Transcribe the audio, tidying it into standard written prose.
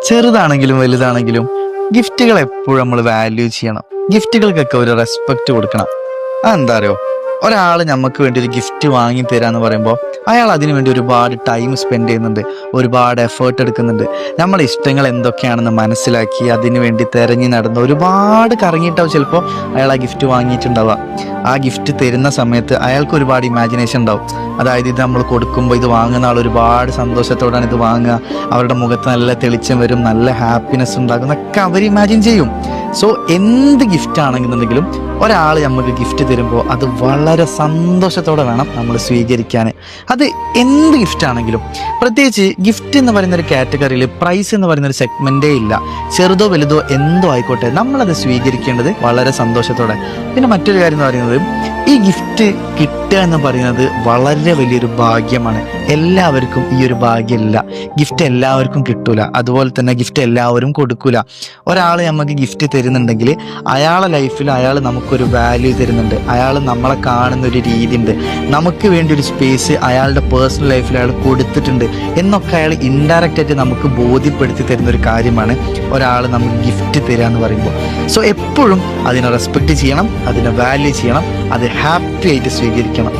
ചെറുതാണെങ്കിലും വലുതാണെങ്കിലും ഗിഫ്റ്റുകൾ എപ്പോഴും നമ്മൾ വാല്യൂ ചെയ്യണം. ഗിഫ്റ്റുകൾക്കൊക്കെ ഒരു റെസ്പെക്റ്റ് കൊടുക്കണം. അതെന്താ അറിയോ, ഒരാൾ നമുക്ക് വേണ്ടി ഒരു ഗിഫ്റ്റ് വാങ്ങി തരാന്ന് പറയുമ്പോൾ അയാൾ അതിനു വേണ്ടി ഒരുപാട് ടൈം സ്പെൻഡ് ചെയ്യുന്നുണ്ട്, ഒരുപാട് എഫേർട്ട് എടുക്കുന്നുണ്ട്. നമ്മളെ ഇഷ്ടങ്ങൾ എന്തൊക്കെയാണെന്ന് മനസ്സിലാക്കി അതിനു വേണ്ടി തിരഞ്ഞു നടന്ന് ഒരുപാട് കറങ്ങിയിട്ടാവും ചിലപ്പോൾ അയാൾ ആ ഗിഫ്റ്റ് വാങ്ങിയിട്ടുണ്ടാവുക. ആ ഗിഫ്റ്റ് തരുന്ന സമയത്ത് അയാൾക്ക് ഒരുപാട് ഇമാജിനേഷൻ ഉണ്ടാവും. അതായത് ഇത് നമ്മൾ കൊടുക്കുമ്പോൾ ഇത് വാങ്ങുന്ന ആൾ ഒരുപാട് സന്തോഷത്തോടാണ് ഇത് വാങ്ങുക, അവരുടെ മുഖത്ത് നല്ല തെളിച്ചം വരും, നല്ല ഹാപ്പിനെസ് ഉണ്ടാകുന്നൊക്കെ അവർ ഇമാജിൻ ചെയ്യും. സോ എന്ത് ഗിഫ്റ്റ് ആണെന്നുണ്ടെങ്കിലും ഒരാൾ നമുക്ക് ഗിഫ്റ്റ് തരുമ്പോൾ അത് വളരെ സന്തോഷത്തോടെ വേണം നമ്മൾ സ്വീകരിക്കാൻ. അത് എന്ത് ഗിഫ്റ്റ് ആണെങ്കിലും, പ്രത്യേകിച്ച് ഗിഫ്റ്റ് എന്ന് പറയുന്ന ഒരു കാറ്റഗറിയിൽ പ്രൈസ് എന്ന് പറയുന്ന ഒരു സെഗ്മെന്റേ ഇല്ല. ചെറുതോ വലുതോ എന്തോ ആയിക്കോട്ടെ, നമ്മളത് സ്വീകരിക്കേണ്ടത് വളരെ സന്തോഷത്തോടെ. പിന്നെ മറ്റൊരു കാര്യം എന്ന് പറയുന്നത്, ഈ ഗിഫ്റ്റ് കിട്ടുക എന്ന് പറയുന്നത് വളരെ വലിയൊരു ഭാഗ്യമാണ്. എല്ലാവർക്കും ഈ ഒരു ഭാഗ്യമില്ല. ഗിഫ്റ്റ് എല്ലാവർക്കും കിട്ടൂല, അതുപോലെ തന്നെ ഗിഫ്റ്റ് എല്ലാവരും കൊടുക്കൂല. ഒരാൾ നമുക്ക് ഗിഫ്റ്റ് തരുന്നുണ്ടെങ്കിൽ അയാളെ ലൈഫിൽ അയാൾ നമുക്കൊരു വാല്യൂ തരുന്നുണ്ട്, അയാൾ നമ്മളെ കാണുന്ന ഒരു രീതി ഉണ്ട്, നമുക്ക് വേണ്ടി ഒരു സ്പേസ് അയാളുടെ പേഴ്സണൽ ലൈഫിൽ അയാൾ കൊടുത്തിട്ടുണ്ട് എന്നൊക്കെ അയാൾ ഇൻഡയറക്റ്റ് ആയിട്ട് നമുക്ക് ബോധ്യപ്പെടുത്തി തരുന്ന ഒരു കാര്യമാണ് ഒരാൾ നമുക്ക് ഗിഫ്റ്റ് തരിക എന്ന് പറയുമ്പോൾ. സോ എപ്പോഴും അതിനെ റെസ്പെക്റ്റ് ചെയ്യണം, അതിനെ വാല്യൂ ചെയ്യണം, അത് ഹാപ്പി ആയിട്ട് സ്വീകരിക്കണം.